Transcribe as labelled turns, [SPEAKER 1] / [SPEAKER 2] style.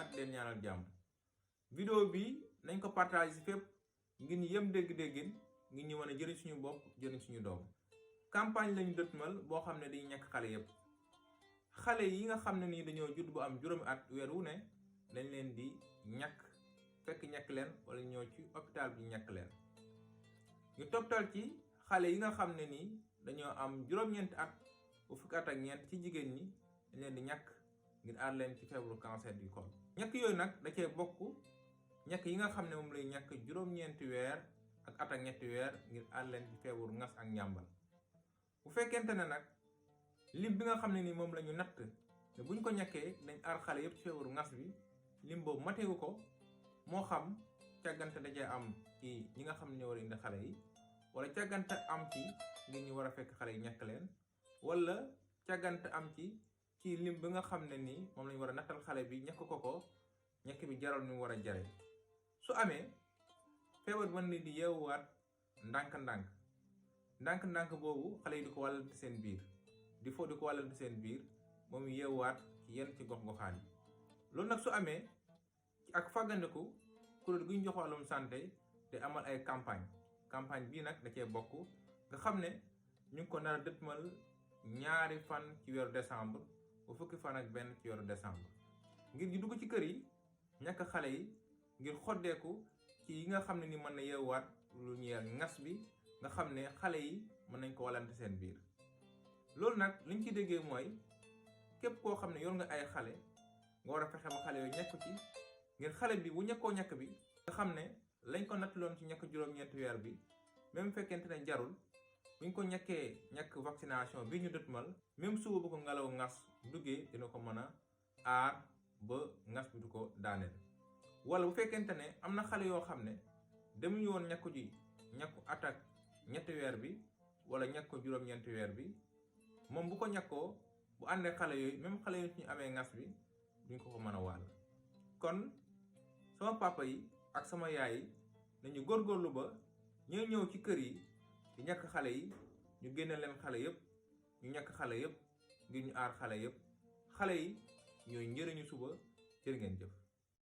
[SPEAKER 1] ziar leen ñaanal jàmm. Vidéo bi nañ ko partager ci fépp ngir ñu yëm dégg-déggin ngir ñu mën a jëriñ suñu bopp jëriñ suñu doom. Campagne lañu dëtmal boo xam ne dañuy ñàkk xale yépp. Xale yi nga xam ne nii dañoo judd bu am juróomi at weer wu ne dañ leen di ñàkk fekk ñàkk leen wala ñëw ci hôpital bi ñàkk leen. ñu toptal ci xale yi nga xam ne nii dañoo am juróom-ñeenti at bu fukki at ak ñeent ci jigéen ñi dañ leen di ñàkk ngir aar leen ci feebaru cancer du col. ñàkk yooyu nag da cee bokk ñàkk yi nga xam ne moom lay ñàkk juróom-ñeenti weer ak at ak ñetti weer ngir aar leen ci feebaru ngas ak njàmbal. bu fekkente ne nag lim bi nga xam ne ni moom la ñu natt ne buñ ko ñàkkee dañ aar xale yépp ci feebaru ngas bi lim boobu matewu ko moo xam càggante dajee am ci ñi nga xam ne ñoo war a indi xale yi wala càggante am ci ngir ñu war a fekk xale yi ñàkk leen wala càggante am ci lim bi nga xam ne nii moom lañu war a nattal xale bi ñàkk ko ñàkk bi jaral ni mu war a jare su amee feebar mën ni di yeewuwaat ndànk-ndànk boobu xale yi di ko wàllante seen biir di fo di ko wàllante seen biir moom yeewuwaat ci yenn ci gox-goxaan yi loolu nag su amee ci ak fàggandiku kuréel gu ñu jox wàllum santé te amal ay campagne bii nag da cee bokk nga xam ne ñu ngi ko nar a dëtmal 2 fan ci weeru décembre bu fukki fan ak benn ci weeru décembre ngir ñu dugg ci kër yi ñàkk xale yi ngir xoddeeku ci yi nga xam ne ni mën na yeewaat lu ñeel ngas bi nga xam ne xale yi mën nañ ko wàllante seen biir. loolu nag liñ ci déggee mooy képp koo xam ne yor nga ay xale nga war a fexe ba xale yooyu ñàkk ci ngir xale bi bu ñàkkoo ñàkk bi nga xam ne lañ ko nattaloon ci ñàkk juróom-ñeenti weer bi même fekkente ne jarul buñ ko ñàkkee ñàkk vaccination bi ñu dëtmal même suba bu ko ngelaw ngas duggee dina ko mën a aar ba ngas bi du ko daaneel. wala bu fekkente ne am na xale yoo xam ne demuñu woon ñàkku ji ñàkku attaque ñetti weer bi wala ñàkk ko juróom-ñeenti weer bi moom bu ko ñàkkoo bu àndee xale yooyu même xale yooyu suñu amee ngas bi duñ ko mën a wàll. kon sama papa yi ak sama yaay yi nañu góorgóorlu ba ñëw ci kër yi di ñàkk xale yi ñu génne leen xale yépp ñu ñàkk xale yépp ngir ñu aar xale yépp. xale yi ñooy njëriñu suba. jërë ngeen jëf.